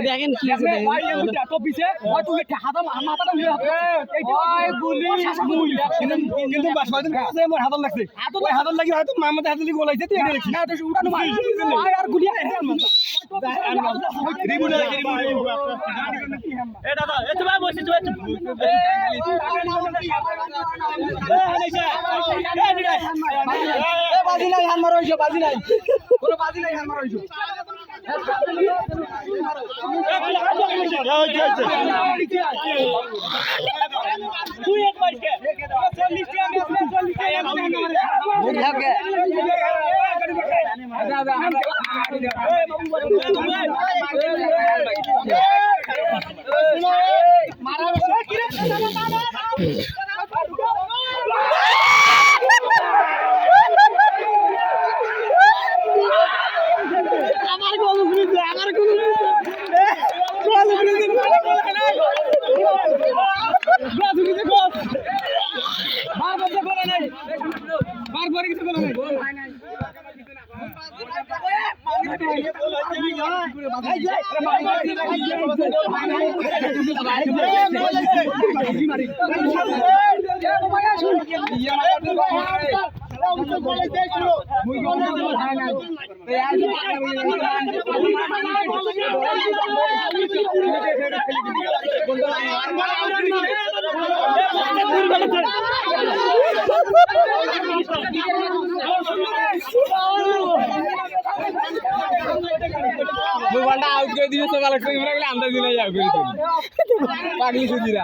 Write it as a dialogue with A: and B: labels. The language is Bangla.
A: দেখেন কি আছে কিন্তু হাতল লাগছে হাতল লাগি হয়তো মামাতে হাতল লাগি গোলাইছে তো এটা দেখছি আর গুলি দাদা এত ভাই বসে বাজি নাই হান মারো হইছো বাজি নাই কোনো বাজি নাই হান মারো হইছো তুই এক মার কে 40 টা ম্যাচ में 40 টা मोबाइल आउट कर दिए सब अलग से अंदर दिला जाओ पागली सुधीरा